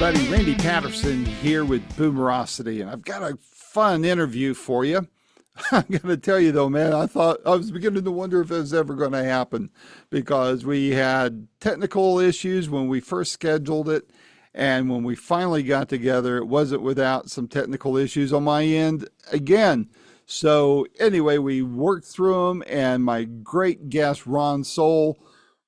everybody. Randy Patterson here with Boomerocity, and I've got a fun interview for you. I'm going to tell you though, man, I was beginning to wonder if it was ever going to happen because we had technical issues when we first scheduled it. And when we finally got together, it wasn't without some technical issues on my end again. So anyway, we worked through them, and my great guest, Ron Sowell,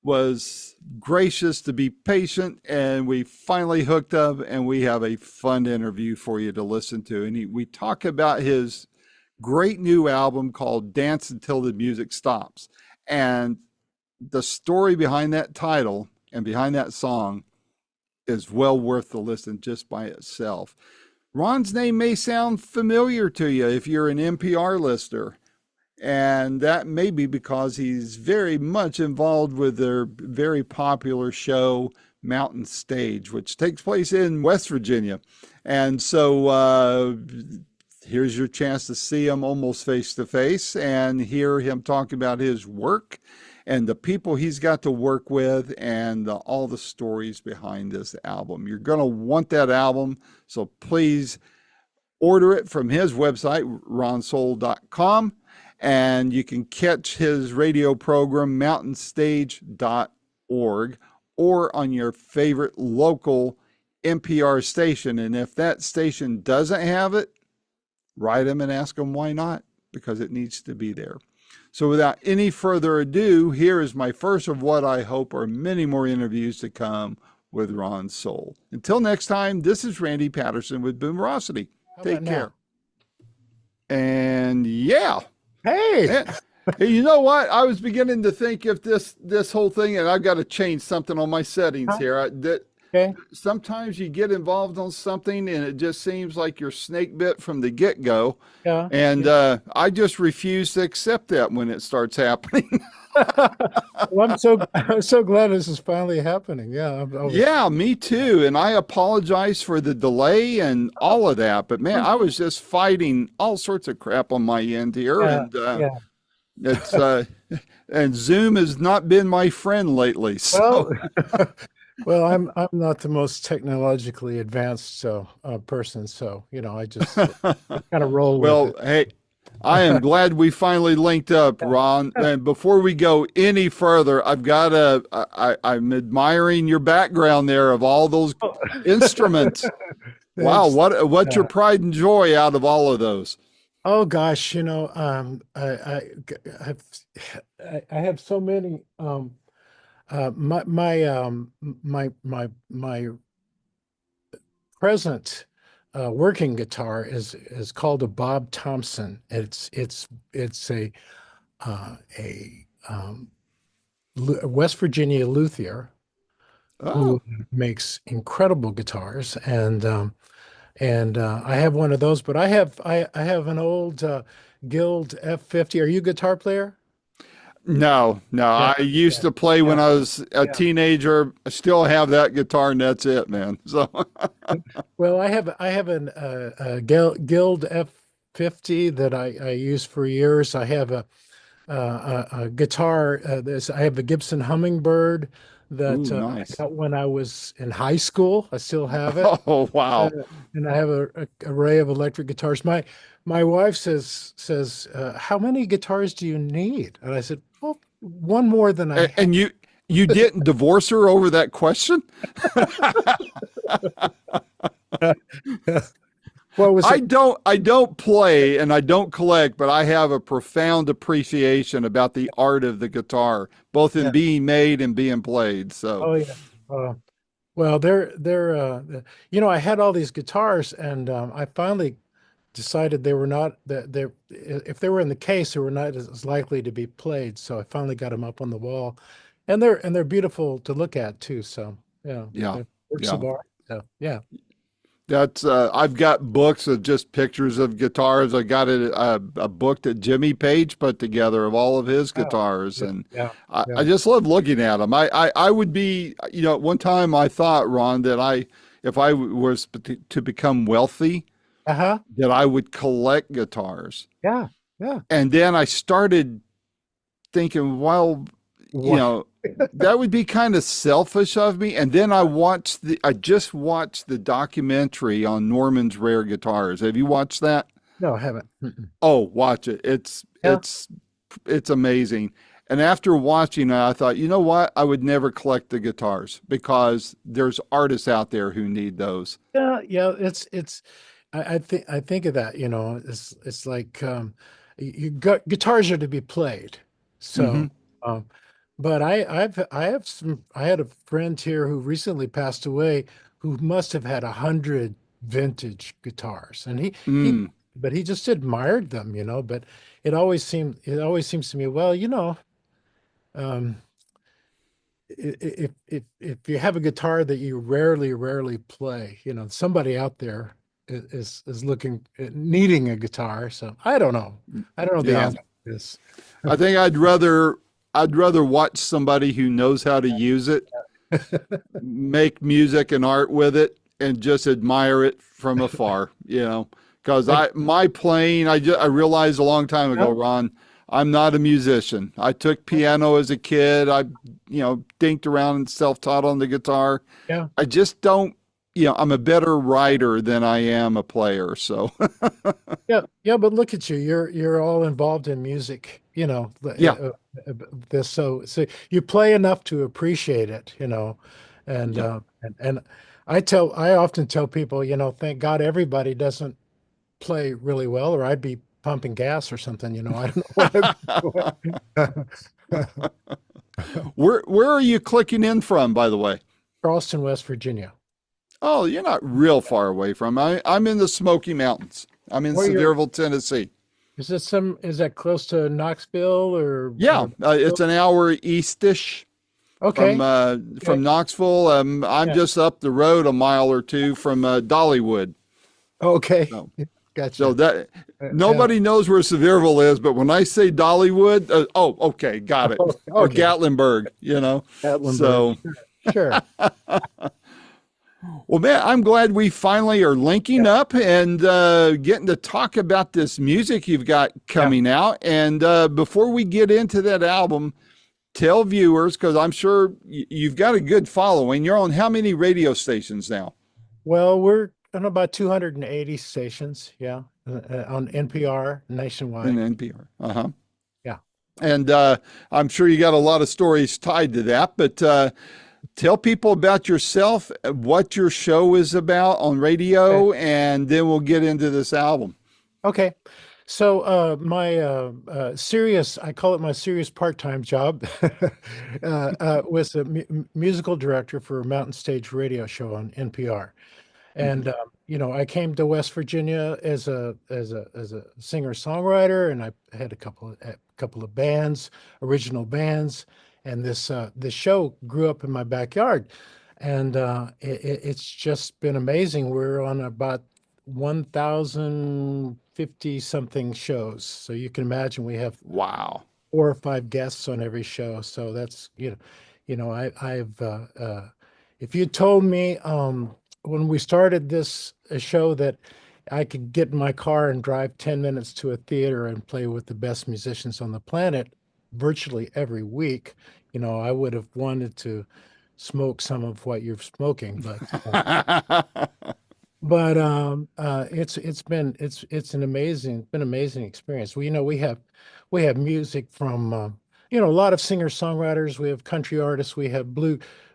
was gracious to be patient, and we finally hooked up, and we have a fun interview for you to listen to. And we talk about his great new album called Dance Until the Music Stops. And the story behind that title and behind that song is well worth the listen just by itself. Ron's name may sound familiar to you if you're an NPR listener, and that may be because he's very much involved with their very popular show, Mountain Stage, which takes place in West Virginia. And so here's your chance to see him almost face to face and hear him talk about his work and the people he's got to work with and all the stories behind this album. You're going to want that album, so please order it from his website, ronsowell.com, and you can catch his radio program, mountainstage.org, or on your favorite local NPR station. And if that station doesn't have it, write him and ask him why not, because it needs to be there. So without any further ado, here is my first of what I hope are many more interviews to come with Ron Sowell. Until next time, this is Randy Patterson with Boomerocity. Take care. And yeah. Hey, you know what? I was beginning to think if this whole thing, and I've got to change something on my settings here. okay. Sometimes you get involved on something and it just seems like you're snake bit from the get-go. Yeah. And I just refuse to accept that when it starts happening. Well, I'm so glad this is finally happening. Yeah. Yeah, me too. And I apologize for the delay and all of that. But man, I was just fighting all sorts of crap on my end here. Yeah, and it's and Zoom has not been my friend lately. So well, I'm not the most technologically advanced person, so I just kind of roll with it. Hey, I am glad we finally linked up, Ron. And before we go any further, I'm admiring your background there of all those instruments. Wow, what's your pride and joy out of all of those? Oh gosh, I have so many. My present working guitar is called a Bob Thompson. It's a West Virginia luthier who makes incredible guitars, and I have one of those. But I have an old Guild F50. Are you a guitar player? No. I used to play when I was a teenager. I still have that guitar, and that's it, man. So, well, I have a Guild F50 that I used for years. I have a guitar. I have a Gibson Hummingbird that nice. I got when I was in high school. I still have it. Oh, wow. And I have an array of electric guitars. My wife says, how many guitars do you need? And I said, well, one more than I have. And you didn't divorce her over that question? What was it? I don't play and I don't collect, but I have a profound appreciation about the art of the guitar, both in being made and being played. So, oh yeah. Well, I had all these guitars, and I finally decided they were not that if they were in the case, they were not as likely to be played. So I finally got them up on the wall, and they're beautiful to look at too. So yeah, works of art. So yeah. That's I've got books of just pictures of guitars. I got a book that Jimmy Page put together of all of his guitars, and I just love looking at them. I would be, at one time I thought, Ron, that if I was to become wealthy, that I would collect guitars. Yeah. And then I started thinking, well, that would be kind of selfish of me. And then I just watched the documentary on Norman's rare guitars. Have you watched that? No, I haven't. Mm-mm. Oh, watch it. Yeah, It's amazing. And after watching it, I thought, you know what? I would never collect the guitars because there's artists out there who need those. yeah. It's. I think of that. It's like guitars are to be played. Hmm. So, um, but I had a friend here who recently passed away who must have had 100 vintage guitars, and Mm. but he just admired them. But it always seems to me, well, um, if you have a guitar that you rarely play, somebody out there is looking needing a guitar. So I don't know. I don't know the Yeah. answer to this. I think I'd rather watch somebody who knows how to use it, make music and art with it, and just admire it from afar, because Like, my playing, I realized a long time ago, yeah, Ron, I'm not a musician. I took piano as a kid. I, dinked around and self-taught on the guitar. yeah, I just don't, I'm a better writer than I am a player. So, yeah. But look at you. You're all involved in music. yeah, This so you play enough to appreciate it. And yeah. I often tell people, thank God everybody doesn't play really well, or I'd be pumping gas or something. I don't know what I'd be doing. Where are you clicking in from, by the way? Charleston, West Virginia. Oh, you're not real far away from. I'm in the Smoky Mountains. I'm in Where you're, Sevierville, Tennessee. is that close to Knoxville Yeah, or it's an hour eastish okay. from Okay. Knoxville. I'm Yeah. just up the road a mile or two from Dollywood. Okay. So, so Gotcha. that Yeah. nobody knows where Sevierville is, but when I say Dollywood, oh, okay, got it. Or Okay. Gatlinburg. Gatlinburg. So, Sure. well, man, I'm glad we finally are linking up and getting to talk about this music you've got Yeah. coming out. And before we get into that album, tell viewers, because I'm sure you've got a good following. You're on how many radio stations now? Well, we're on about 280 stations. Yeah. On NPR In nationwide. NPR. Uh-huh. Yeah. And I'm sure you got a lot of stories tied to that, but tell people about yourself, what your show is about on Okay. radio, and then we'll get into this album. Okay. So my serious, I call it my serious part-time job, was a musical director for a Mountain Stage radio show on NPR. Mhm. And I came to West Virginia as a singer-songwriter, and I had a couple of bands, original bands, and this show grew up in my backyard, and it's just been amazing. We're on about 1,050 something shows, so you can imagine we have Wow. 4 or 5 guests on every show. So that's I've if you told me when we started this show that I could get in my car and drive 10 minutes to a theater and play with the best musicians on the planet virtually every week, I would have wanted to smoke some of what you're smoking, but it's been amazing experience. We have music from a lot of singer-songwriters. We have country artists. We have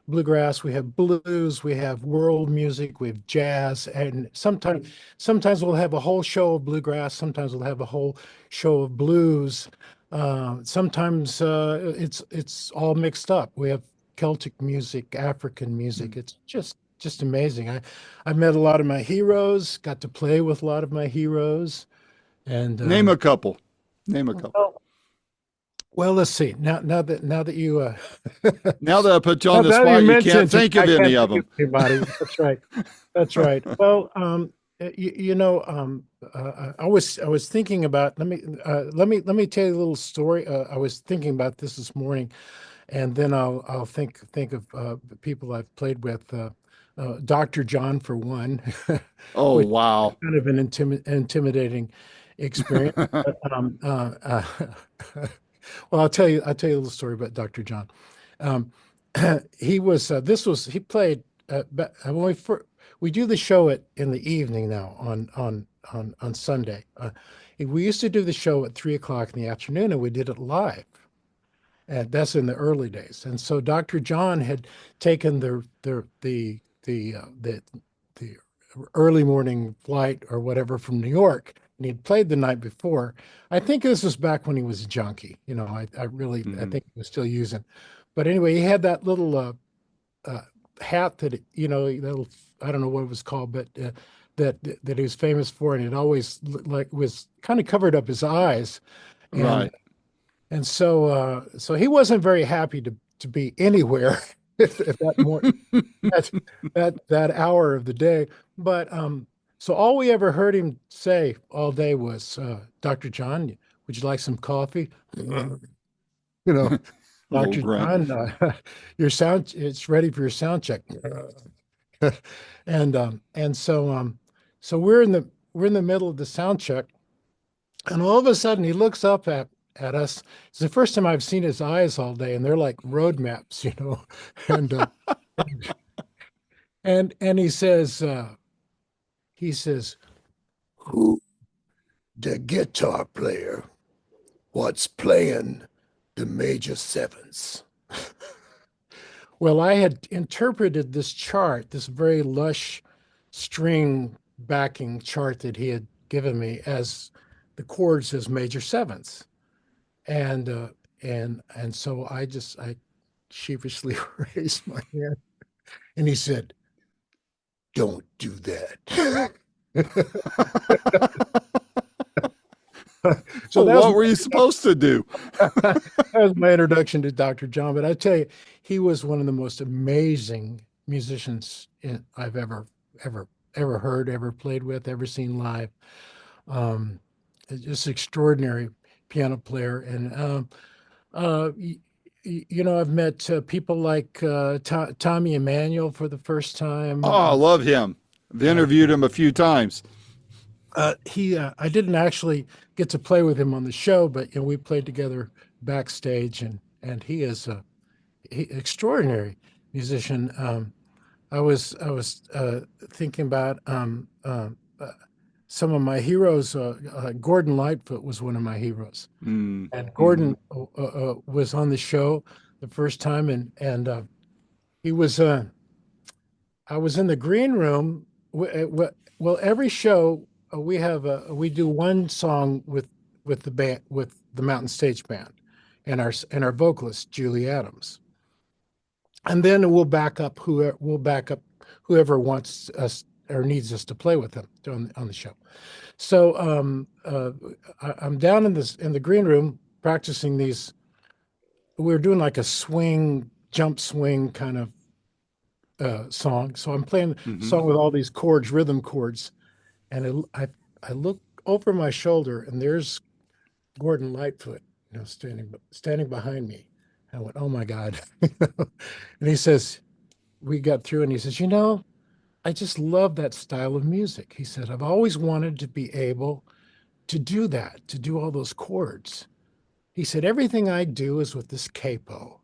bluegrass. We have blues. We have world music. We have jazz, and sometimes we'll have a whole show of bluegrass. Sometimes we'll have a whole show of blues. Sometimes it's all mixed up. We have Celtic music, African music. It's just amazing. I met a lot of my heroes, got to play with a lot of my heroes, and Name a couple. Name a couple. well, well, let's see. Now that you Now that I put you now on the that you spot, you can't mentioned it, think of I can't any of think of them. anybody. That's right. That's right. Well, I was thinking about let me tell you a little story. I was thinking about this morning, and then I'll think of people I've played with. Dr. John for one, Oh, which is wow. kind of an intimidating experience. But, well, I'll tell you a little story about Dr. John. Um, he was this was he played when we do the show in the evening now on Sunday. We used to do the show at 3 o'clock in the afternoon, and we did it live. And that's in the early days. And so Dr. John had taken the early morning flight or whatever from New York, and he'd played the night before. I think this was back when he was a junkie. I Hmm. think he was still using. But anyway, he had that little uh, hat that little, I don't know what it was called, but that he was famous for, and it always like was kind of covered up his eyes, and Right. so he wasn't very happy to be anywhere at that that hour of the day. But so all we ever heard him say all day was, "Dr. John, would you like some coffee?" You know, Little Dr. grunt. John, your sound, it's ready for your sound check. And so we're in the middle of the sound check, and all of a sudden he looks up at us. It's the first time I've seen his eyes all day, and they're like road maps, And and he says, "Who the guitar player? What's playing the major sevenths?" Well, I had interpreted this chart, this very lush string backing chart that he had given me, as the chords as major sevenths. And so I sheepishly raised my hand, and he said, "Don't do that." So Well, what were you supposed to do? that was my introduction to Dr. John. But I tell you, he was one of the most amazing musicians I've ever heard, ever played with, ever seen live. Um, just extraordinary piano player. And y- I've met people like Tommy Emmanuel for the first Oh, time. I love him. I've interviewed him a few times. I didn't actually get to play with him on the show, but we played together backstage, and he is extraordinary musician. I was thinking about some of my heroes. Gordon Lightfoot was one of my heroes, Mm, and hmm. Gordon was on the show the first time, and he was. I was in the green room. Well, every show we do one song with the band, with the Mountain Stage Band, and our vocalist Julie Adams, and then we'll back up whoever wants us or needs us to play with them on the show. So I'm down in the green room practicing these. We were doing like a swing, jump swing kind of song. So I'm playing the Hmm. song with all these chords, rhythm chords, and I look over my shoulder, and there's Gordon Lightfoot, standing behind me. I went, "Oh my God!" And he says, we got through, and he says, "I just love that style of music." He said, "I've always wanted to be able to do that, to do all those chords." He said, "Everything I do is with this capo."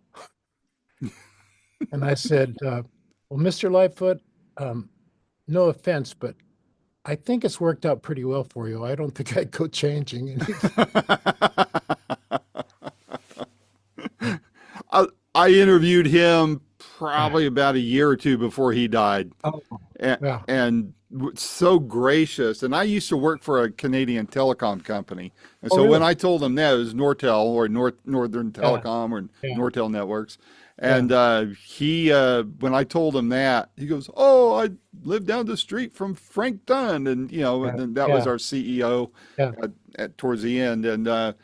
And I said, "Well, Mr. Lightfoot, um, no offense, but I think it's worked out pretty well for you. I don't think I'd go changing anything." I, I interviewed him probably about a year or two before he died, Oh, and, yeah. and so gracious. And I used to work for a Canadian telecom company, and Oh, so when really? I told him that it was Nortel or Northern Yeah, Telecom or yeah, Nortel Networks, yeah. and when I told him that, he goes, "Oh, I live down the street from Frank Dunn," and Yeah, and that was yeah, our CEO yeah. towards the end, and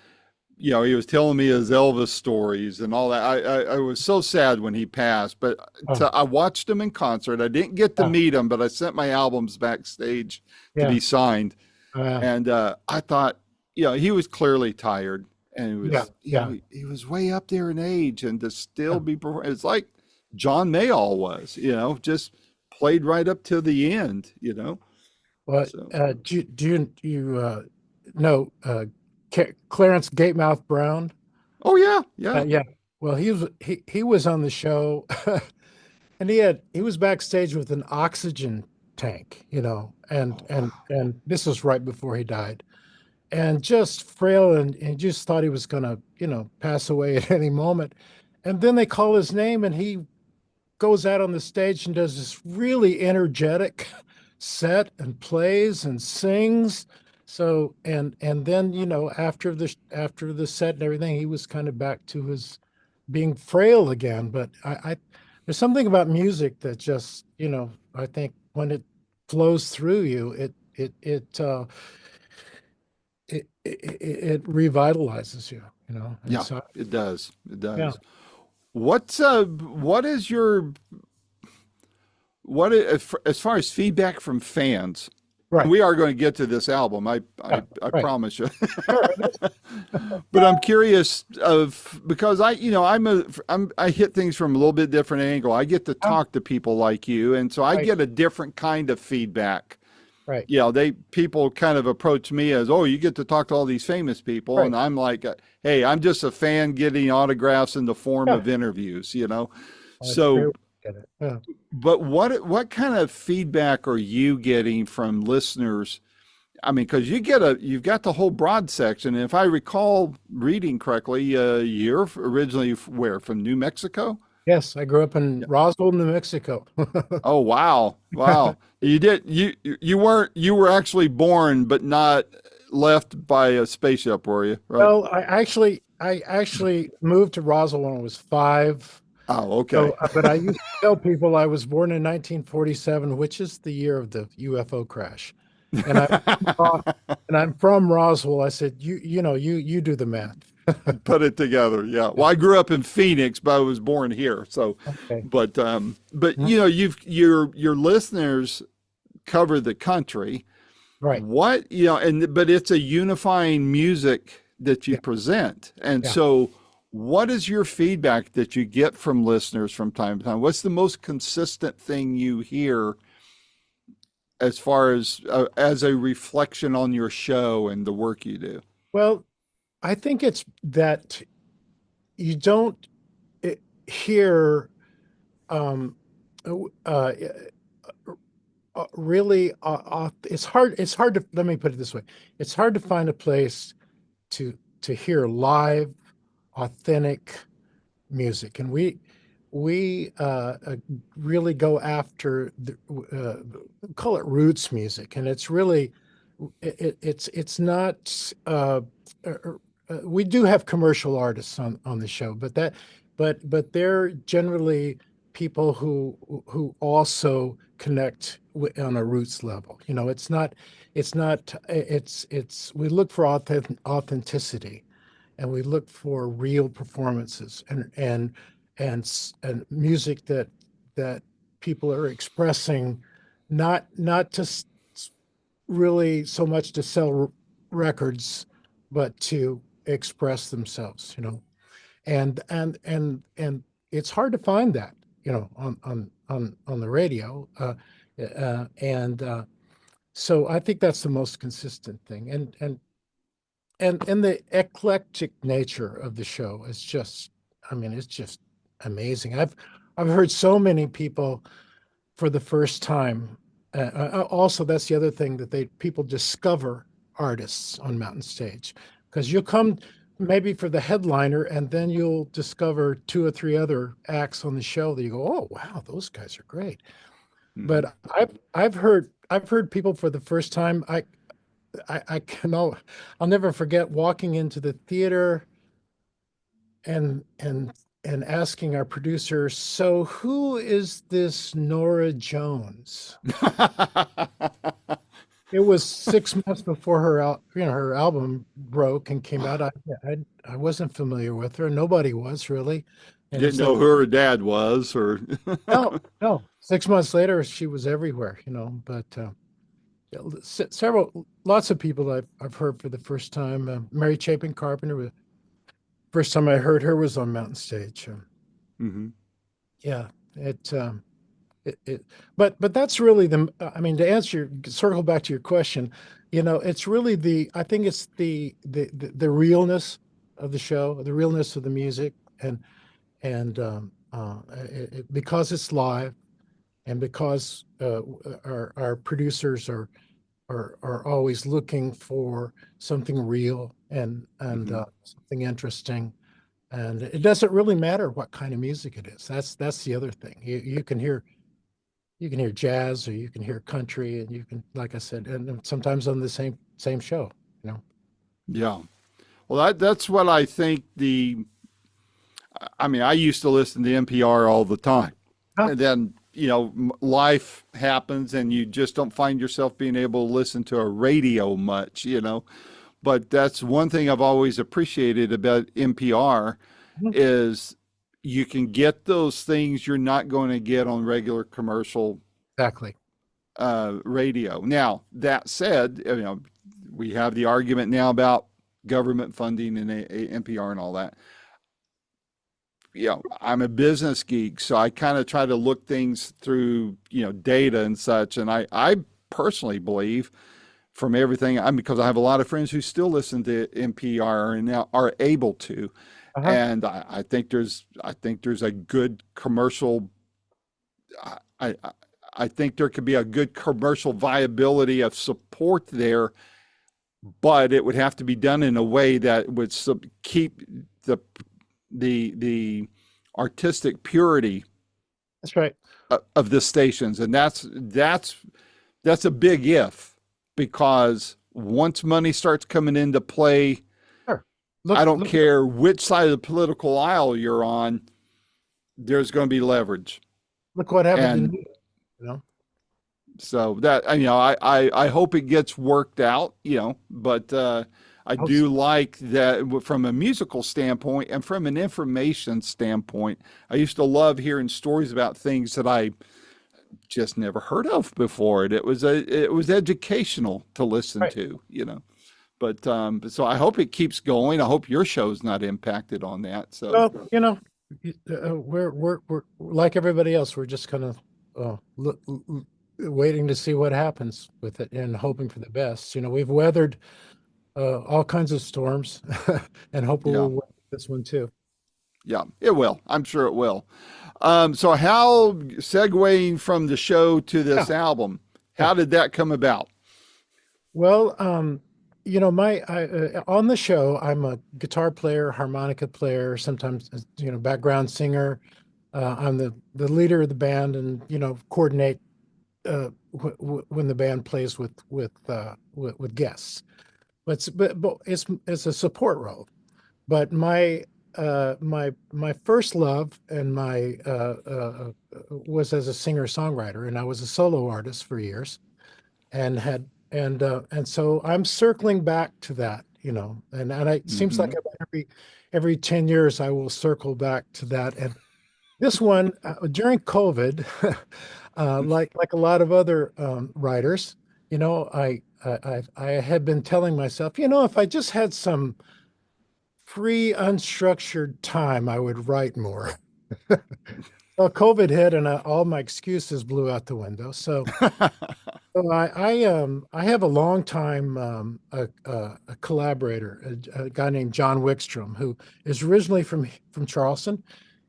he was telling me his Elvis stories and all that. I was so sad when he passed, but Oh, I watched him in concert. I didn't get to yeah, meet him, but I sent my albums backstage to yeah, be signed. yeah, And I thought, he was clearly tired, and it yeah, was, yeah, he was way up there in age, and to still yeah. be, it's like John Mayall was, just played right up to the end, Well, So, do you know Clarence Gatemouth Brown? oh yeah, yeah. Yeah. Well, he was on the show, and he was backstage with an oxygen tank, Oh wow. and this was right before he died, and just frail, and just thought he was gonna, pass away at any moment. And then they call his name, and he goes out on the stage and does this really energetic set and plays and sings. So and then, after the set and everything, he was kind of back to his being frail again. But I there's something about music that just, I think when it flows through you, it revitalizes you, and Yeah, so it does. It yeah. does. What is your as far as feedback from fans? Right. We are going to get to this album. Yeah, I right. promise you. Sure. But I'm curious of because I hit things from a little bit different angle. I get to Yeah, talk to people like you, and so I right, get a different kind of feedback. right, People kind of approach me as, "Oh, you get to talk to all these famous people," right. and I'm like, "Hey, I'm just a fan getting autographs in the form Yeah. of interviews." Well, that's a great So, way to get it. Yeah. but what kind of feedback are you getting from listeners? I mean, because you've got the whole broad section. And if I recall reading correctly, you're originally where from New Mexico? Yes, I grew up in Yeah. Roswell, New Mexico. Oh wow, wow! You were actually born, but not left by a spaceship, were you? Right? Well, I actually moved to Roswell when I was 5. Oh, okay. So, but I used to tell people I was born in 1947, which is the year of the UFO crash, and uh, I'm from Roswell. I said, you do the math. Put it together. Yeah. Well, I grew up in Phoenix, but I was born here. So, Okay. but Mhm. your listeners cover the country. Right. But it's a unifying music that you Yeah. present. And Yeah. so, what is your feedback that you get from listeners from time to time? What's the most consistent thing you hear as far as a reflection on your show and the work you do? Well, I think it's that you don't hear um, uh, really it's hard to let me put it this way. It's hard to find a place to hear live authentic music, and we really go after call it roots music, and it's really it's not uh, we do have commercial artists on the show, but they're generally people who also connect on a roots level. It's we look for authenticity, and we look for real performances, and music that people are expressing, not just really so much to sell records, but to express themselves, and it's hard to find that, on the radio, and so I think that's the most consistent thing, and the eclectic nature of the show is just, I mean, it's just amazing. I've heard so many people for the first time. Also, that's the other thing, that they people discover artists on Mountain Stage, because you'll come maybe for the headliner, and then you'll discover two or three other acts on the show that you go, oh wow, those guys are great. Mhm. But I've heard people for the first time. I can I'll never forget walking into the theater and asking our producer, so who is this Nora Jones? It was 6 months before her album broke and came out. I wasn't familiar with her. Nobody was really, and Didn't it's like, know who her dad was, or no, no. 6 months later, she was everywhere, But yeah, lots of people I've heard for the first time. Mary Chapin Carpenter. First time I heard her was on Mountain Stage. Mhm. Yeah, it but that's really I mean, to circle back to your question, it's really I think it's the realness of the show, the realness of the music, and and because it's live, and because our producers are always looking for something real and Hmm. something interesting. And it doesn't really matter what kind of music it is. That's the other thing. You can hear jazz, or you can hear country, and you can, like I said, and sometimes on the same show, you know. Yeah. Well, that's what I think. I mean, I used to listen to NPR all the time, Huh? and then life happens, and you just don't find yourself being able to listen to a radio much. But that's one thing I've always appreciated about NPR Mhm. is you can get those things you're not going to get on regular commercial Exactly. radio. Now, that said, we have the argument now about government funding and NPR and all that. I'm a business geek, so I kind of try to look things through, data and such. And I personally believe from everything, because I have a lot of friends who still listen to NPR and now are able to. Uh-huh. And I think there's a good commercial. I I think there could be a good commercial viability of support there, but it would have to be done in a way that would keep the the artistic purity That's right. of the stations, and that's a big if, because once money starts coming into play, Sure. I Look, don't look, care which side of the political aisle you're on, there's going to be leverage. look what happened in And New York, you know. so that, I hope it gets worked out, but I I hope so. do like that from a musical standpoint and from an information standpoint. I used to love hearing stories about things that I just never heard of before. And it was educational to listen Right. to. But so I hope it keeps going. I hope your show's not impacted on that. So Well, we're like everybody else. We're just kind of waiting to see what happens with it and hoping for the best. We've weathered all kinds of storms, and hope we yeah, will weather this one too. yeah, it will. I'm sure it will. So how segueing from the show to Yeah, this album, yeah. how did that come about? Well, on the show, I'm a guitar player, harmonica player, sometimes background singer. I'm the leader of the band, and coordinate when the band plays with guests. But it's a support role. But my first love and my was as a singer songwriter, and I was a solo artist for years, and so I'm circling back to that, and it seems like Hmm. about every 10 years I will circle back to that. And this one, during COVID, like a lot of other writers, I had been telling myself, if I just had some free, unstructured time, I would write more. Well, COVID hit, and all my excuses blew out the window. So I have a long time a collaborator, a guy named John Wickstrom, who is originally from Charleston.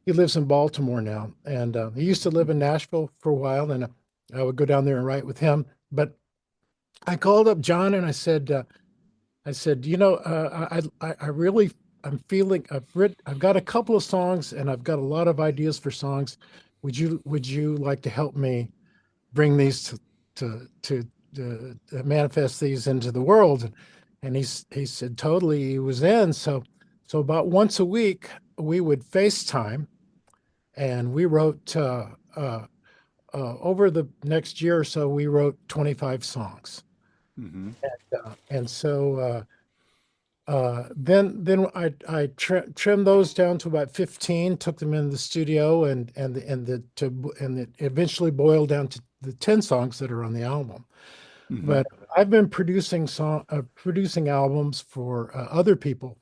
He lives in Baltimore now, and he used to live in Nashville for a while, and I would go down there and write with him. But I called up John and I said, I really, I'm feeling, I've got a couple of songs, and I've got a lot of ideas for songs. Would you like to help me bring these to manifest these into the world? And he said totally. He was in. So about once a week we would FaceTime, and we wrote over the next year or so we wrote 25 songs. Hmm. And so then I trimmed those down to about 15, took them in the studio, and it eventually boiled down to the 10 songs that are on the album. Hmm. But I've been producing albums for other people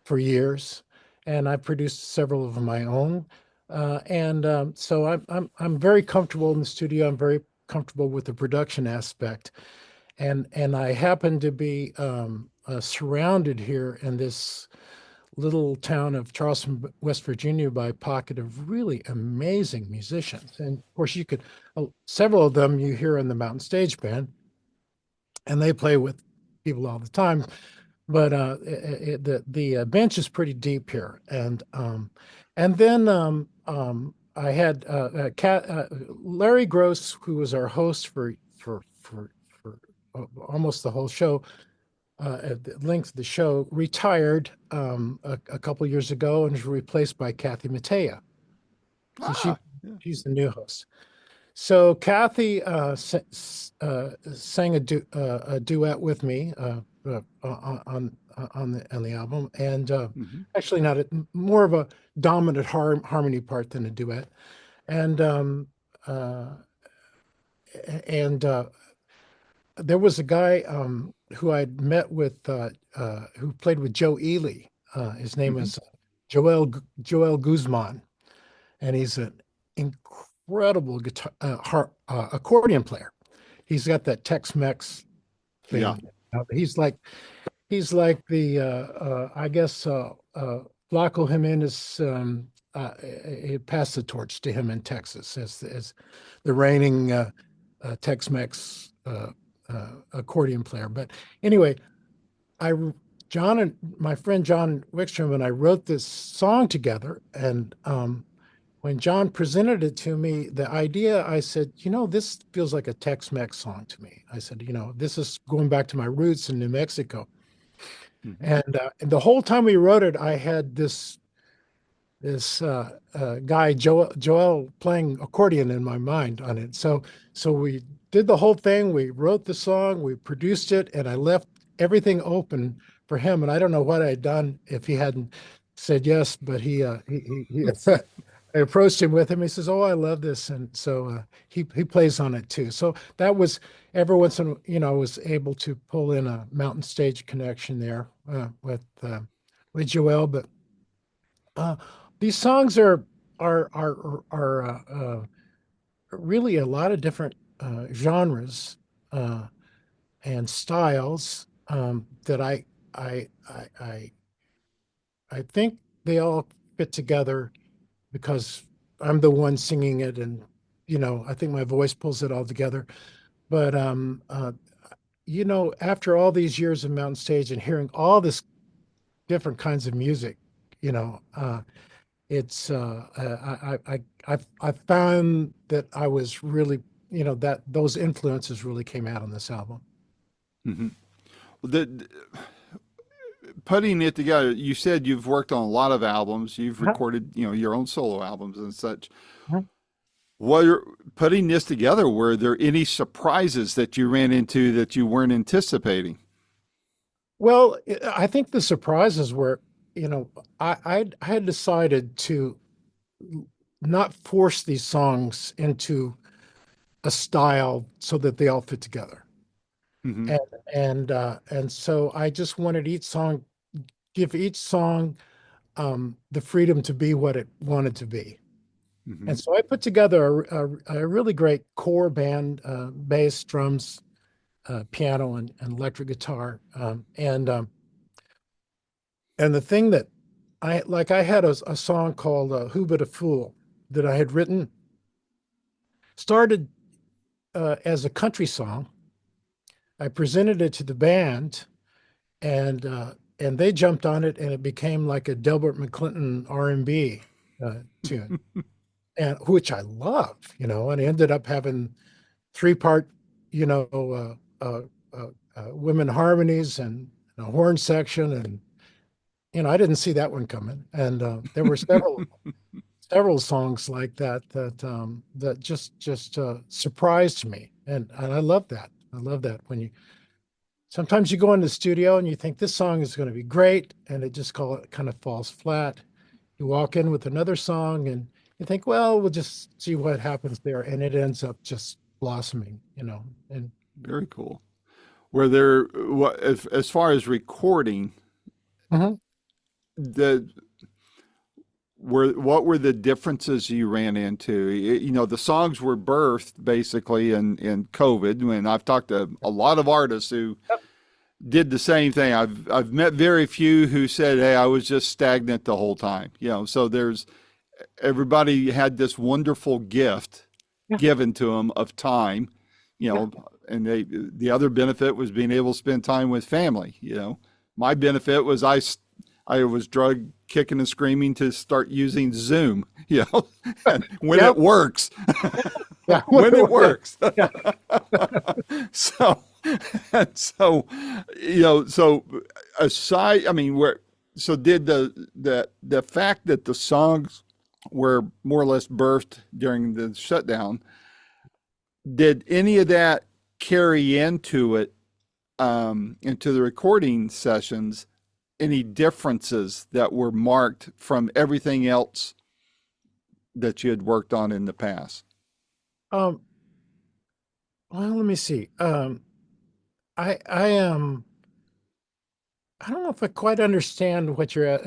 for years, and I've produced several of my own. And so I'm very comfortable in the studio. I'm very comfortable with the production aspect, and I happen to be surrounded here in this little town of Charleston, West Virginia, by a pocket of really amazing musicians. And of course, you could several of them you hear in the Mountain Stage Band, and they play with people all the time. But the bench is pretty deep here, and then I had Larry Gross, who was our host for almost the whole show, at the length of the show, retired a couple years ago and was replaced by Kathy Mattea. So Ah, yeah. she's the new host. So Kathy sang a duet with me on the album, and Hmm. actually not more of a dominant harmony part than a duet, and uh, and there was a guy who I'd met with who played with Joe Ely. His name Hmm. is Joel Guzman, and he's an incredible guitar accordion player. He's got that Tex-Mex Yeah. thing. He's like the I guess Flaco Jimenez. It passed the torch to him in Texas as the reigning Tex-Mex accordion player. But anyway, I John and my friend John Wickstrom and I wrote this song together, and when John presented it to me, the idea, I said, this feels like a Tex-Mex song to me. I said, this is going back to my roots in New Mexico. Hmm. And the whole time we wrote it, I had this guy Joel playing accordion in my mind on it. So we did the whole thing. We wrote the song, we produced it, and I left everything open for him. And I don't know what I'd done if he hadn't said yes, but he I approached him with him. He says, "Oh, I love this," and so he plays on it too. So that was every once in I was able to pull in a Mountain Stage connection there with Joel, but. Uh, these songs are really a lot of different genres uh, and styles that I I I I think they all fit together because I'm the one singing it, and I think my voice pulls it all together. But after all these years of Mountain Stage and hearing all this different kinds of music, you know. It's I found that I was really that those influences really came out on this album. Hmm. Putting it together, you said you've worked on a lot of albums. You've Uh-huh. recorded, your own solo albums and such. Uh-huh. While you're putting this together, were there any surprises that you ran into that you weren't anticipating? Well, I think the surprises were, I had decided to not force these songs into a style so that they all fit together, Hmm. and and so I just wanted give each song the freedom to be what it wanted to be. Hmm. And so I put together a really great core band, bass, drums, piano, and electric guitar. And the thing that I had a song called "Who But a Fool" that I had written, started as a country song. I presented it to the band, and they jumped on it, and it became like a Delbert McClinton R&B tune, and which I love, and it ended up having three-part, you know, women harmonies and a horn section, and I didn't see that one coming. And there were several songs like that just surprised me, and I love that. I love that when you sometimes you go in the studio and you think this song is going to be great, and it just kind of falls flat. You walk in with another song and you think, well, we'll just see what happens there, and it ends up just blossoming, and Very cool. Were there, as far as recording, Mhm. the what were the differences you ran into? The songs were birthed basically in COVID. When I've talked to a lot of artists who did the same thing. I've met very few who said, "Hey, I was just stagnant the whole time." So there's everybody had this wonderful gift Yeah. given to them of time, you Yeah. know, and the other benefit was being able to spend time with family. My benefit was I was drug kicking and screaming to start using Zoom, and when it Yep. works, Yeah. when it Yeah. works. Yeah. So, and so, so aside, I mean, so did the fact that the songs were more or less birthed during the shutdown, did any of that carry into it, into the recording sessions, any differences that were marked from everything else that you had worked on in the past? Um, well, let me see. I am. I don't know if I quite understand what you're.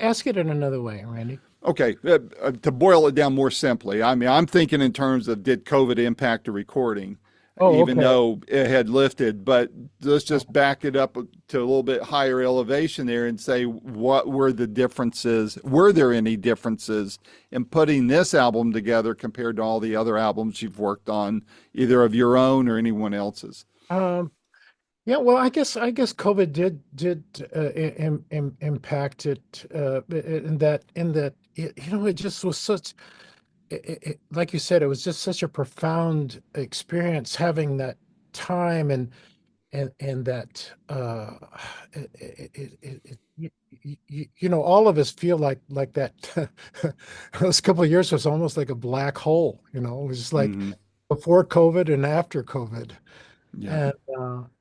Ask it in another way, Randy. Okay, to boil it down more simply, I mean, I'm thinking in terms of did COVID impact the recording, Oh, even okay. though it had lifted, but let's Oh, just back it up to a little bit higher elevation there and say, what were the differences? Were there any differences in putting this album together compared to all the other albums you've worked on, either of your own or anyone else's? um, yeah. Well, I guess COVID did impact it in that it just was such like you said, it was just such a profound experience having that time and that all of us feel like that those couple of years was almost like a black hole. It was just like Hmm. before COVID and after COVID. Yeah.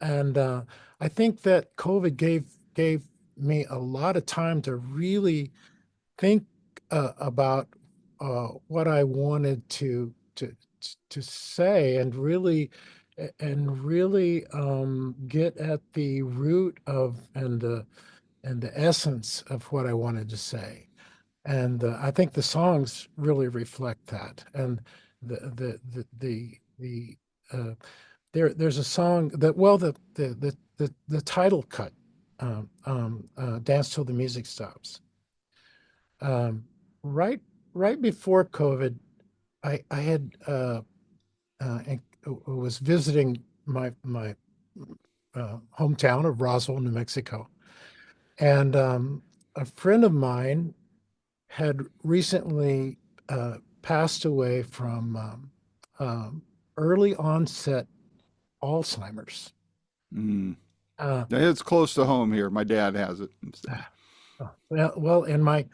And I think that COVID gave me a lot of time to really think about what I wanted to say and really get at the root of and the essence of what I wanted to say. And I think the songs really reflect that. And the uh, there's a song that well the title cut, "Dance Till the Music Stops." Um, right before COVID, I had was visiting my hometown of Roswell, New Mexico, and a friend of mine had recently passed away from early onset Alzheimer's. Mm. Uh, It's close to home here. My dad has it. and my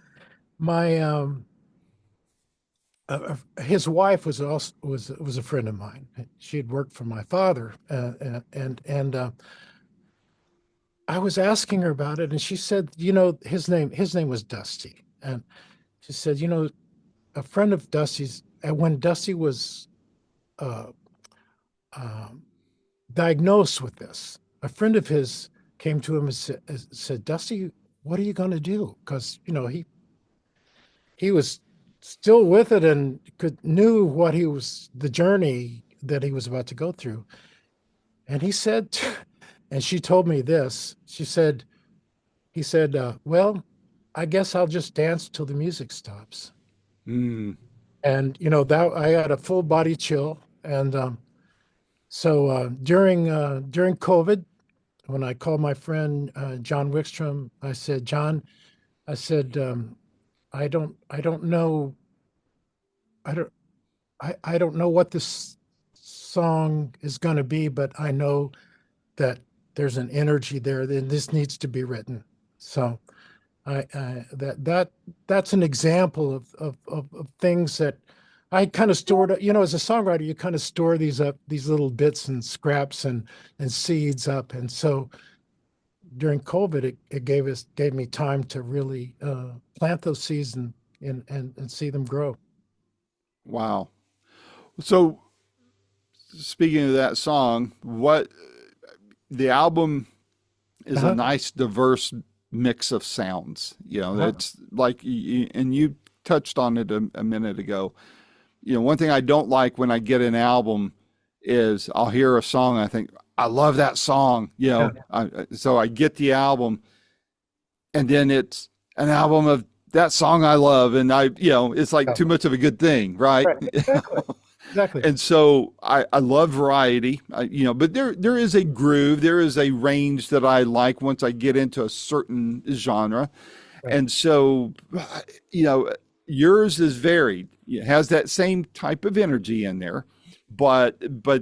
his wife was also was a friend of mine. She had worked for my father, and I was asking her about it, and she said, his name was Dusty, and she said, a friend of Dusty's, and when Dusty was uh, um, diagnosed with this, a friend of his came to him and said, Dusty, what are you going to do? Because he was still with it and knew what he was the journey that he was about to go through. And he said, and she told me this. He said, well, I guess I'll just dance till the music stops. Mm. And that I had a full body chill. And so during COVID, when I called my friend John Wickstrom, I said, John, I said, I don't know, I don't, I don't know what this song is going to be, but I know that there's an energy there. Then this needs to be written. So that's an example of things that I kind of stored. As a songwriter, you kind of store these little bits and scraps and seeds up. And so during COVID, it gave me time to really plant those seeds and see them grow. Wow. So speaking of that song, what the album is a Uh-huh. nice diverse mix of sounds. Uh-huh. It's like and you touched on it a minute ago. One thing I don't like when I get an album is I'll hear a song and I think I love that song. Yeah, So I get the album, and then it's an album of that song I love, and it's like yeah. too much of a good thing, right? Right. Exactly. Exactly. And so I love variety, but there is a groove, there is a range that I like once I get into a certain genre. Right. And so, you know, yours is varied. It has that same type of energy in there, but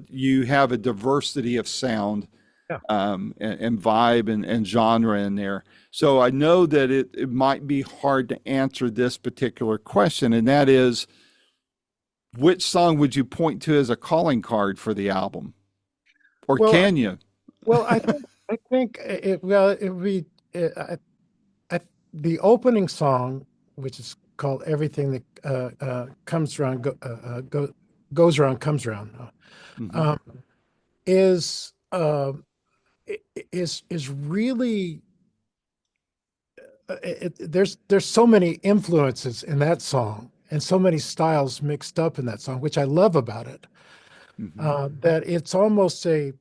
you have a diversity of sound, Yeah. and vibe and genre in there. So I know that it might be hard to answer this particular question, and that is, which song would you point to as a calling card for the album, or Well, can you? well, I think it would be I, the opening song, which is called "Everything That Comes Around Goes Around Comes Around," Hmm. um, is is really there's so many influences in that song and so many styles mixed up in that song, which I love about it. Hmm. That it's almost a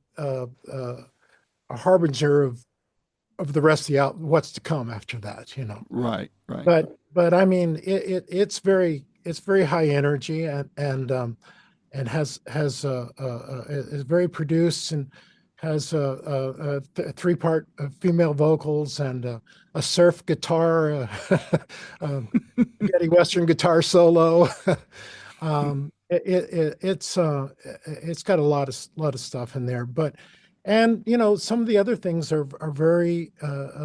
harbinger of the rest of the out what's to come after that, you know. Right, right. But I mean, it's very high energy and has is very produced and has three-part female vocals and a surf guitar, spaghetti western guitar solo. It's got a lot of stuff in there, but and you know some of the other things are very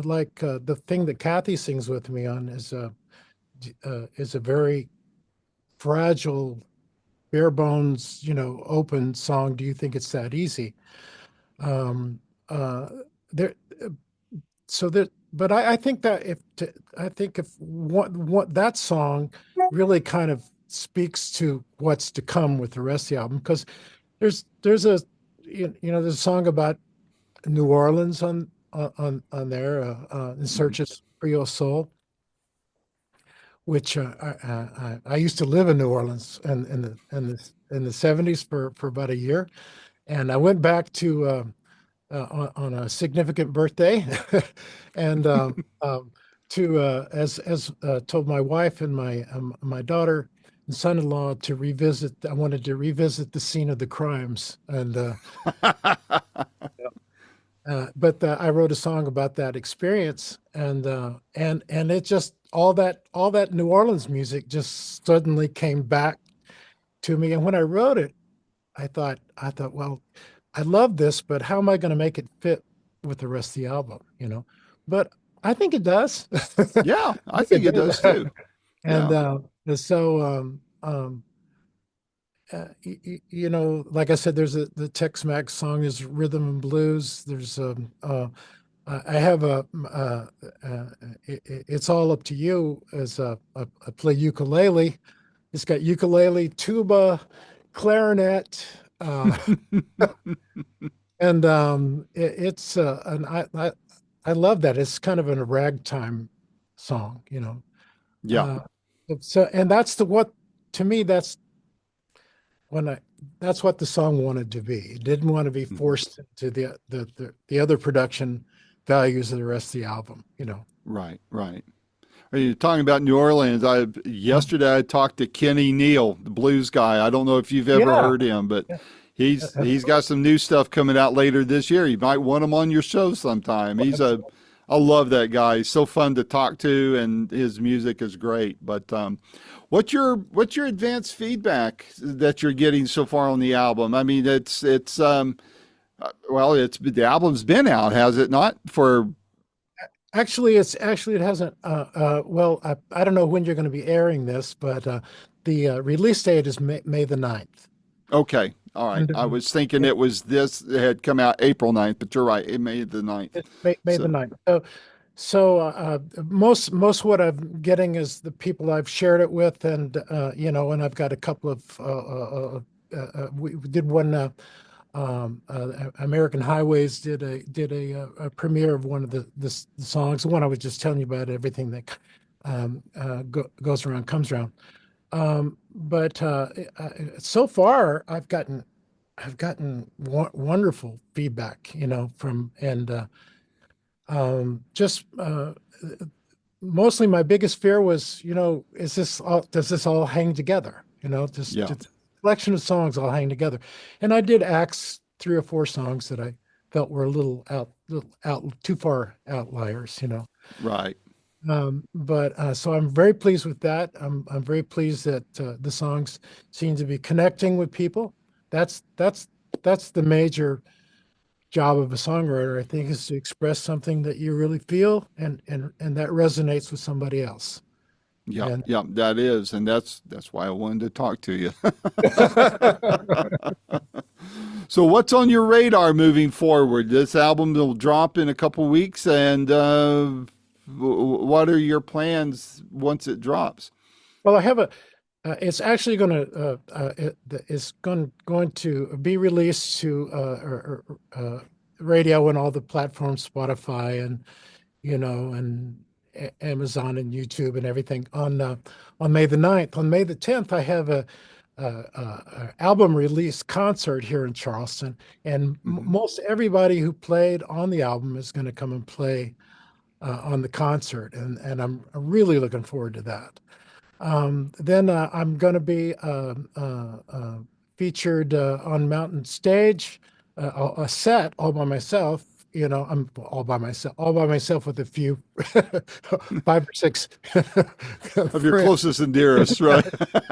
like the thing that Kathy sings with me on is a very fragile, bare bones, you know, open song. Do you think it's that easy? Um, uh, there, so that, but I think that I think if what that song really kind of speaks to what's to come with the rest of the album, because there's a you know there's a song about New Orleans on there, in Mhm. search of Creole soul, which I used to live in New Orleans and in the 70s for about a year, and I went back to on a significant birthday, and to as told my wife and my daughter and son-in-law to revisit. I wanted to revisit the scene of the crimes, and but I wrote a song about that experience, and it just all that New Orleans music just suddenly came back to me. And when I wrote it, I thought, well, I love this, but how am I going to make it fit with the rest of the album? You know, but I think it does. I Yeah, I think it think it does does. too. And Yeah. so you know, like I said, there's the Tex-Mex song is rhythm and blues. There's I have uh, it's all up to you as I play ukulele. It's got ukulele, tuba, clarinet, and it's and I love that. It's kind of a ragtime song, you know. Yeah. Uh, so and that's the what to me when I that's what the song wanted to be. It didn't want to be Mhm. forced to the other production values of the rest of the album, you know. Right, right. You're talking about New Orleans. Yesterday I talked to Kenny Neal, the blues guy. I don't know if you've ever Yeah, heard him, but yeah, he's got some new stuff coming out later this year. You might want him on your show sometime. I love that guy. He's so fun to talk to, and his music is great. But what's your advanced feedback that you're getting so far on the album? I mean, well, it's the album's been out, has it not? For actually it hasn't. Well, I don't know when you're going to be airing this, but the release date is May the 9th. Okay. All right. And I was thinking it, it had come out April 9th, but you're right. It made the 9th. it's May the So, 9th. So most what I'm getting is the people I've shared it with, and you know, and I've got a couple of we did one. American Highways did a premiere of one of the songs, the one I was just telling you about, everything that goes around comes around. But so far, I've gotten I've gotten wonderful feedback, from and just mostly my biggest fear was, is this all, does this all hang together? Yeah. Just a collection of songs all hang together. And I did axe 3 or 4 songs that I felt were a little out, too far outliers. Right. But so I'm very pleased with that. I'm very pleased that the songs seem to be connecting with people. That's that's that's the major job of a songwriter, I think, is to express something that you really feel and that resonates with somebody else. Yep. And Yep. That is, and that's why I wanted to talk to you. So, what's on your radar moving forward? This album will drop in a couple weeks, and what are your plans once it drops? well, I have a it's actually going to it's going to be released to radio and all the platforms, Spotify and and Amazon and YouTube and everything on May the 9th. On May the 10th, I have a album release concert here in Charleston, and Hmm. most everybody who played on the album is going to come and play on the concert, and I'm really looking forward to that. Then I'm going to be featured on Mountain Stage, a set all by myself. I'm all by myself with a few, 5 or 6 Of your friends. closest and dearest, right?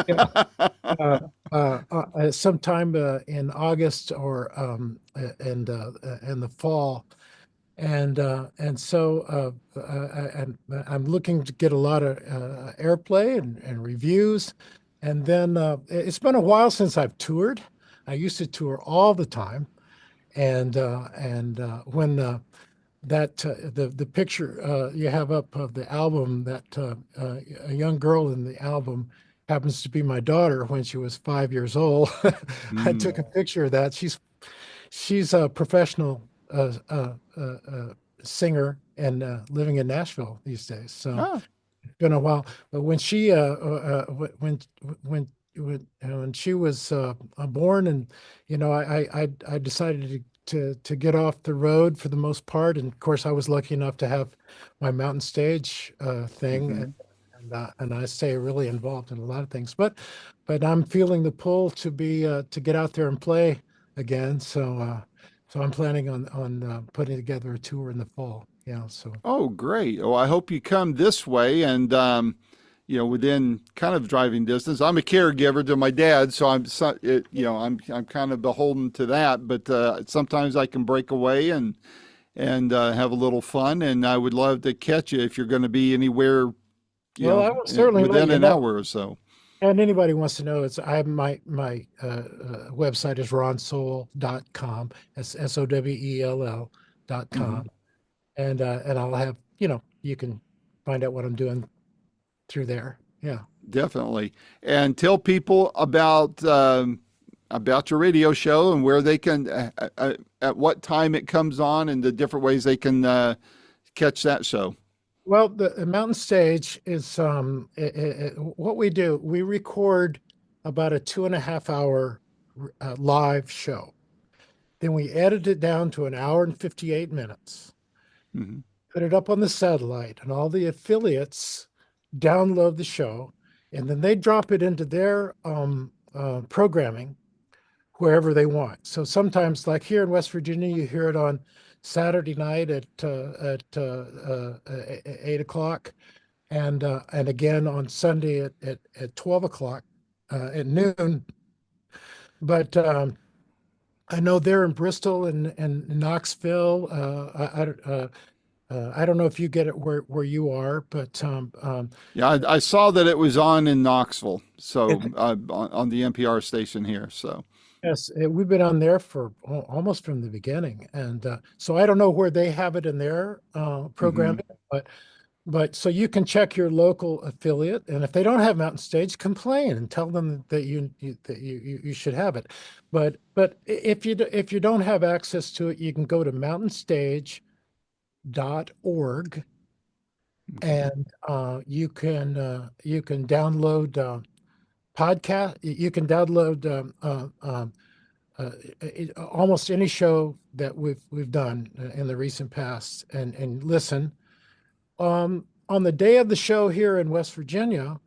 Yeah. Uh, Sometime in August or in the fall, and so I'm looking to get a lot of airplay and reviews. And then it's been a while since I've toured. I used to tour all the time, and when the picture you have up of the album, that a young girl in the album happens to be my daughter when she was 5 years old. I took Mm. a picture of that. She's a professional singer and living in Nashville these days. So Ah. it's been a while. But when she was born, and I decided to get off the road for the most part. And of course, I was lucky enough to have my mountain stage thing, Hmm. and I stay really involved in a lot of things. But I'm feeling the pull to get out there and play again. So I'm planning on putting together a tour in the fall. Yeah. So Oh, great. Oh, I hope you come this way and, within kind of driving distance. I'm a caregiver to my dad, so I'm kind of beholden to that. But sometimes I can break away and have a little fun. And I would love to catch you if you're going to be anywhere, well, I will certainly let within you an know. hour or so. And anybody wants to know, it's I have my website is ronsowell.com. That's SOWELL.com. Hmm. And I'll have, you can find out what I'm doing through there. Yeah. Definitely. And tell people about your radio show and where they can, at what time it comes on, and the different ways they can catch that show. Well, the Mountain Stage is what we do. We record about a 2.5 hour live show. Then we edit it down to an hour and 58 minutes, Hmm. put it up on the satellite, and all the affiliates download the show, and then they drop it into their programming wherever they want. So sometimes, like here in West Virginia, you hear it on Saturday night at 8 o'clock, and again on Sunday at 12 o'clock at noon. But I know they're in Bristol and Knoxville. I don't know if you get it where you are, but Yeah, I saw that it was on in Knoxville, so it, on the NPR station here. So, yes, we've been on there for almost from the beginning, and so I don't know where they have it in their hmm. programming, but so you can check your local affiliate, and if they don't have Mountain Stage, complain and tell them that you should have it. But if you don't have access to it, you can go to mountainstage.org, Okay. and you can download podcast. You can download uh, almost any show that we've done in the recent past, and listen. On the day of the show here in West Virginia,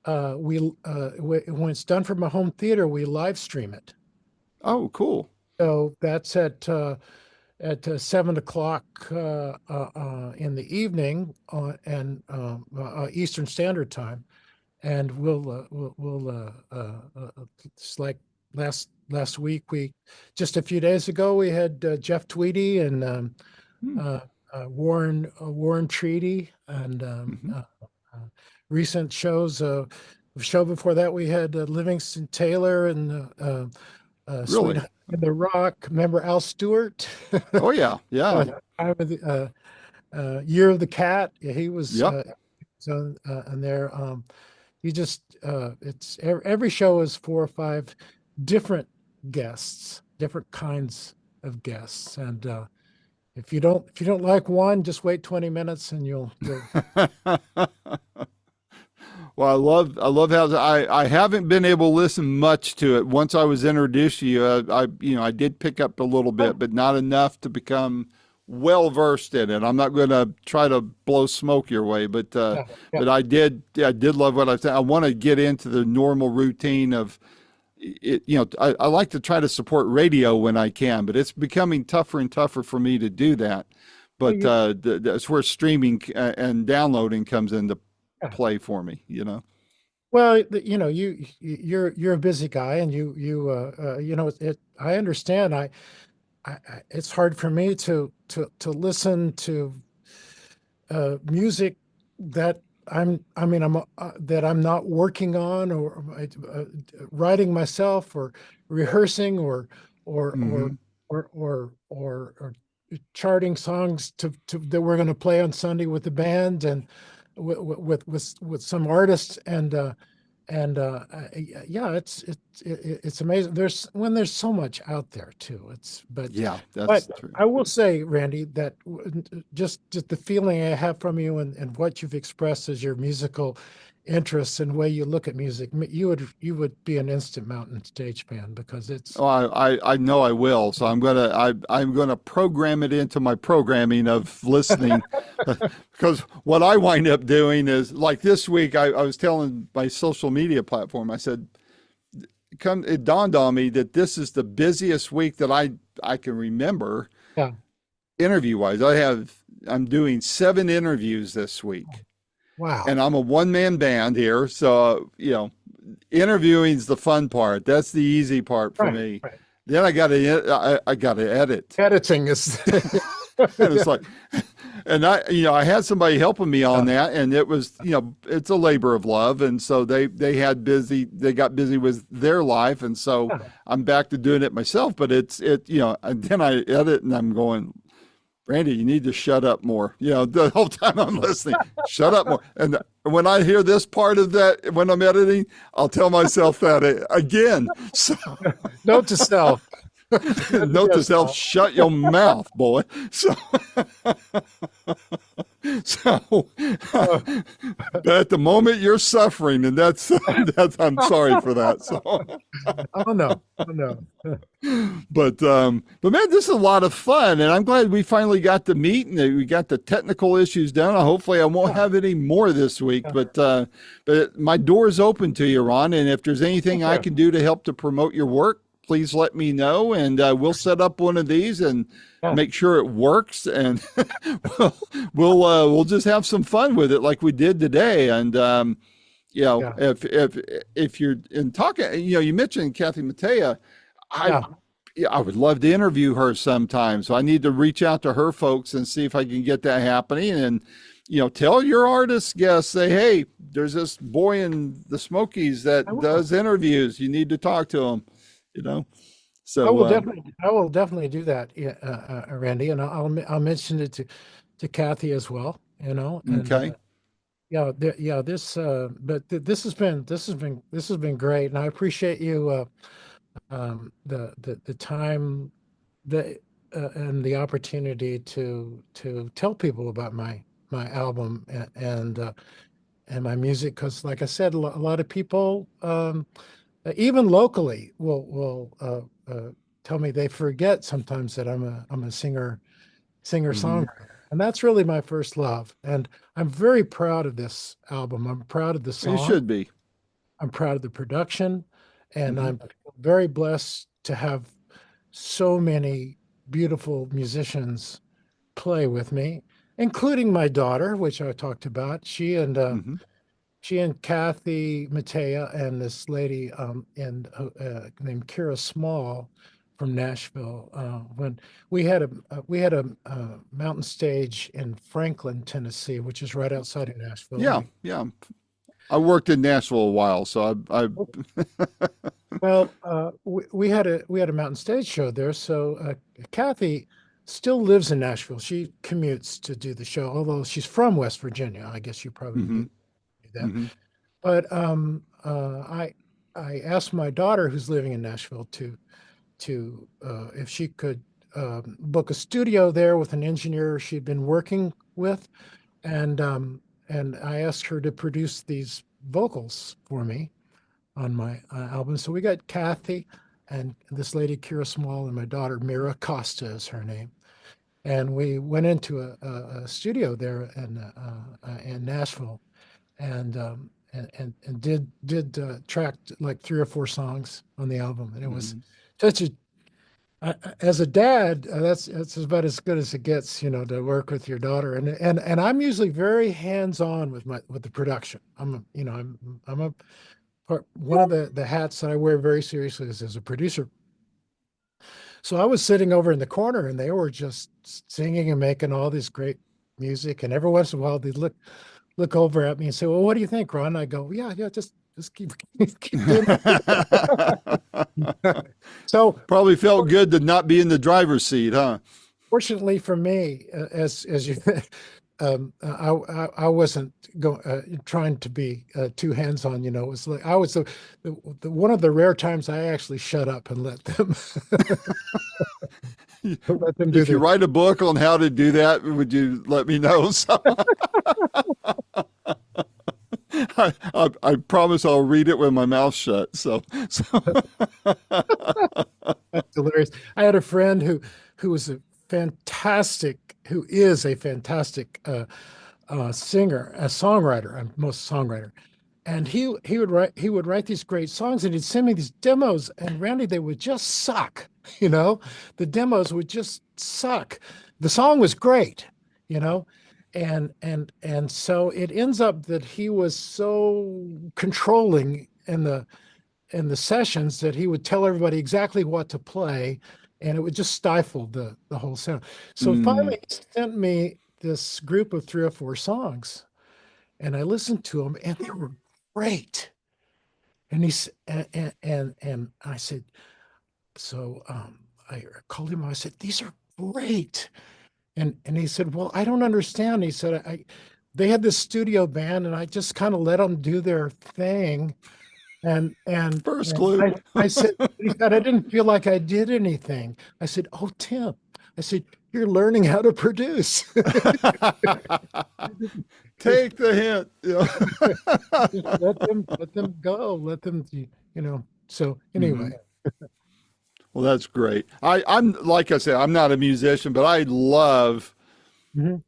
when it's done from a home theater, we live stream it. Oh, cool. So that's at 7 o'clock in the evening and Eastern Standard Time, and it's like last week, we just a few days ago we had Jeff Tweedy and Hmm. Warren Treaty, and Hmm. recent shows. The show before that we had Livingston Taylor and Sweet Really? Honey in the Rock. Remember Al Stewart? Oh, yeah. Yeah. Time of Year of the Cat. Yeah, he was Yep. so and there. You just it's every show is 4 or 5 different guests, different kinds of guests, and if you don't like one, just wait 20 minutes and you'll Well, I love how I haven't been able to listen much to it. Once I was introduced to you, I did pick up a little bit, but not enough to become well versed in it. I'm not going to try to blow smoke your way, yeah, yeah. but I did love what I said. I want to get into the normal routine of it. I like to try to support radio when I can, but it's becoming tougher and tougher for me to do that. Well, But that's where streaming and downloading comes into yeah. play for me. Well, you're a busy guy, and I understand. It's hard for me to listen to music that that I'm not working on, or writing myself, or rehearsing, or or Hmm. or charting songs to that we're going to play on Sunday with the band, and with some artists, yeah, it's amazing. There's so much out there too. Yeah, But that's true. I will say, Randy, that just the feeling I have from you, and what you've expressed as your musical interests and way you look at music, you would be an instant mountain stage fan, because it's Oh, I know I will. So I'm gonna program it into my programming of listening, because what I wind up doing is like this week I was telling my social media platform. I said, it dawned on me that this is the busiest week that I can remember yeah. interview wise. I'm doing 7 interviews this week, Wow. and I'm a one man band here. So, interviewing's the fun part. That's the easy part for Right. me. Right. Then I got to edit. Editing is And yeah, it's like, and I had somebody helping me on yeah, that, and it was, it's a labor of love. And so they got busy with their life. And so yeah. I'm back to doing it myself, but and then I edit and I'm going, Randy, you need to shut up more. The whole time I'm listening, shut up more. And when I hear this part of that, when I'm editing, I'll tell myself that again. So Note to self. note to self, Yourself. shut your mouth, boy. So, Uh, but at the moment you're suffering, and that's I'm sorry for that. So, oh no. Oh no. but man, this is a lot of fun, and I'm glad we finally got to meet and that we got the technical issues done. Hopefully, I won't Yeah, have any more this week. yeah. But my door is open to you, Ron, and if there's anything Thank I you. can do to help to promote your work, please let me know, and we'll set up one of these and Yeah, make sure it works, and we'll we'll just have some fun with it like we did today. And yeah, if you're in talking, you mentioned Kathy Mattea. I yeah. Yeah, I would love to interview her sometime. So I need to reach out to her folks and see if I can get that happening. And tell your artist guests, say, hey, there's this boy in the Smokies I that will. does interviews. You need to talk to him. You know. I So will definitely. I will definitely do that, yeah, Randy, and I'll mention it to Kathy as well. And okay. yeah, yeah. This has been great, and I appreciate you the time, the and the opportunity to tell people about my album, and my music, because like I said, a lot of people, even locally, will tell me they forget sometimes that I'm a Hmm. singer-songwriter. And that's really my first love. And I'm very proud of this album. I'm proud of the You song. should be. I'm proud of the production. And Hmm. I'm very blessed to have so many beautiful musicians play with me, including my daughter, which I talked about. Hmm. She and Kathy Matea and this lady named Kira Small from Nashville. When we had a mountain stage in Franklin, Tennessee, which is right outside of Nashville. Yeah, yeah. I worked in Nashville a while, so We had a mountain stage show there. So Kathy still lives in Nashville. She commutes to do the show, although she's from West Virginia. I guess you probably hmm. knew that. Hmm. But I asked my daughter, who's living in Nashville, to if she could book a studio there with an engineer she'd been working with, and um, and I asked her to produce these vocals for me on my album. So we got Kathy and this lady Kira Small and my daughter Mira Costa is her name, and we went into a studio there in Nashville and did track like 3 or 4 songs on the album, and it was Hmm. such a as a dad, that's about as good as it gets, to work with your daughter. And I'm usually very hands-on with the production. I'm a one of the hats that I wear very seriously is as a producer. So I was sitting over in the corner, and they were just singing and making all this great music. And every once in a while, they'd look over at me and say, "Well, what do you think, Ron?" I go, "Yeah, yeah, just keep keep doing it." So Probably felt good to not be in the driver's seat, huh? fortunately for me, as you, I wasn't trying to be too hands-on. It was like I was the one of the rare times I actually shut up and let them let them do If you their write a book on how to do that, would you let me know? So I promise I'll read it with my mouth shut. So. That's hilarious. I had a friend who was a who is a fantastic singer, a songwriter, most songwriter, and he would write these great songs, and he'd send me these demos, and Randy, they would just suck. You know, the demos would just suck. The song was great, you know, and so it ends up that he was so controlling in the sessions that he would tell everybody exactly what to play, and it would just stifle the whole sound. So Mm. finally he sent me this group of 3 or 4 songs, and I listened to them, and they were great. And and I said, I called him. I said, "These are great." And he said, "Well, I don't understand." He said, "I they had this studio band, and I just kind of let them do their thing." First And clue. I said, he said, "I didn't feel like I did anything." I said, "Oh, Tim," I said, "you're learning how to produce." Just, Take the hint. just let them go, let them, So anyway, Hmm. Well, that's great. I'm like I said, I'm not a musician, but I love, mhm.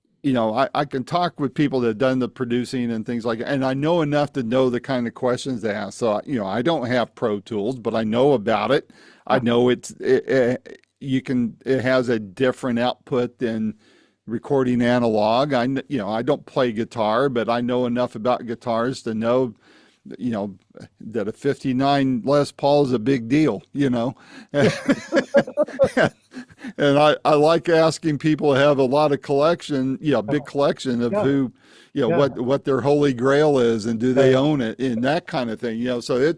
I can talk with people that have done the producing and things like that, and I know enough to know the kind of questions they ask. So, I don't have Pro Tools, but I know about it. I Ah, know it has a different output than recording analog. I don't play guitar, but I know enough about guitars to know, you know, that a 59 Les Paul is a big deal. yeah, And I like asking people who have a lot of collection, big oh, collection of yeah, who, yeah, what their holy grail is and do they yeah, own it and that kind of thing. So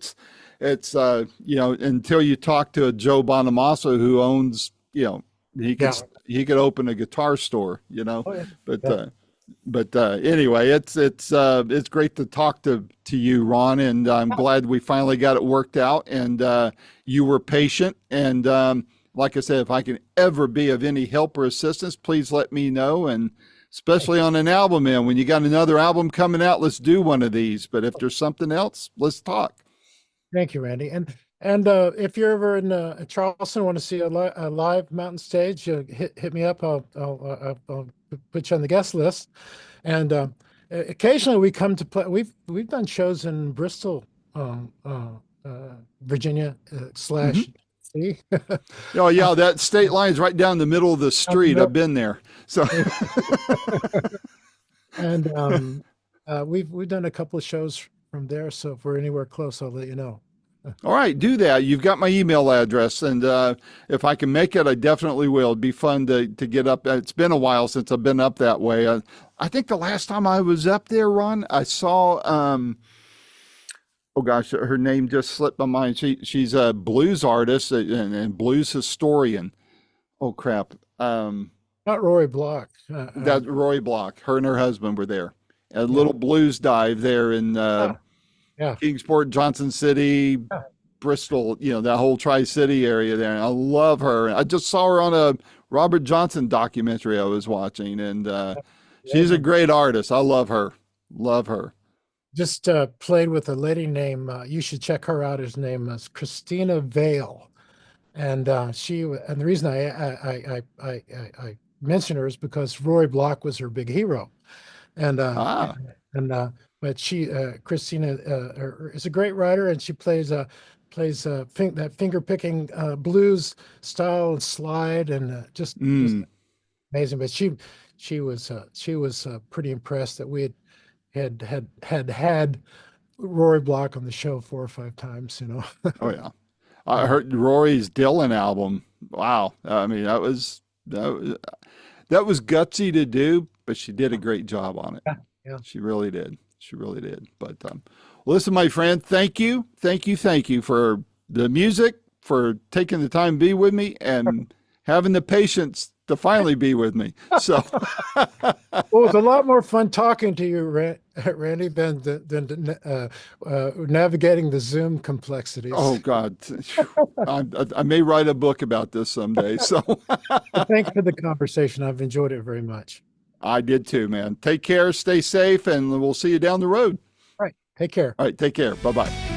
until you talk to a Joe Bonamassa who owns, he could, yeah. he could open a guitar store. Oh, yeah, But, yeah. anyway, it's great to talk to you, Ron, and I'm glad we finally got it worked out. And you were patient. And like I said, if I can ever be of any help or assistance, please let me know. And especially on an album end, when you got another album coming out, let's do one of these. But if there's something else, let's talk. Thank you, Randy. And And if you're ever in Charleston, want to see a live mountain stage, hit me up. I'll put you on the guest list. And occasionally we come to play. We've done shows in Bristol, Virginia Hmm. slash C. Oh yeah, that state line's right down the middle of the Down the street. I've middle. been there. So And we've done a couple of shows from there. So if we're anywhere close, I'll let you know. all right, do that. You've got my email address, and if I can make it, I definitely will. It'd be fun to get up. It's been a while since I've been up that way. I think the last time I was up there, Ron, I saw. Oh gosh, her name just slipped my mind. She's a blues artist and blues historian. Oh crap. Not Roy Block. That Roy Block. Her and her husband were there. A Yeah, little blues dive there in yeah, Kingsport, Johnson City, yeah, Bristol, that whole Tri-City area there. And I love her. I just saw her on a Robert Johnson documentary I was watching, and she's a yeah. great artist. I love her. Love her. Just played with a lady named, you should check her out. Her name is Christina Vale. And and the reason I mention her is because Roy Block was her big hero. And, Ah, but Christina is a great writer, and she that finger picking blues style and slide, and just mm, amazing. But she was pretty impressed that we had Rory Block on the show 4 or 5 times, you know. oh yeah. I Yeah, heard Rory's Dylan album. Wow. I mean, that was gutsy to do, but she did a great job on it. yeah, yeah. She really did. She really did. But listen, my friend, thank you for the music, for taking the time to be with me, and having the patience to finally be with me. So, Well, it's a lot more fun talking to you, Randy, than navigating the Zoom oh complexities. God, I may write a book about this someday. So, But thanks for the conversation. I've enjoyed it very much. I did too, man. Take care, stay safe, and we'll see you down the road. All right. Take care. All right, take care. Bye bye.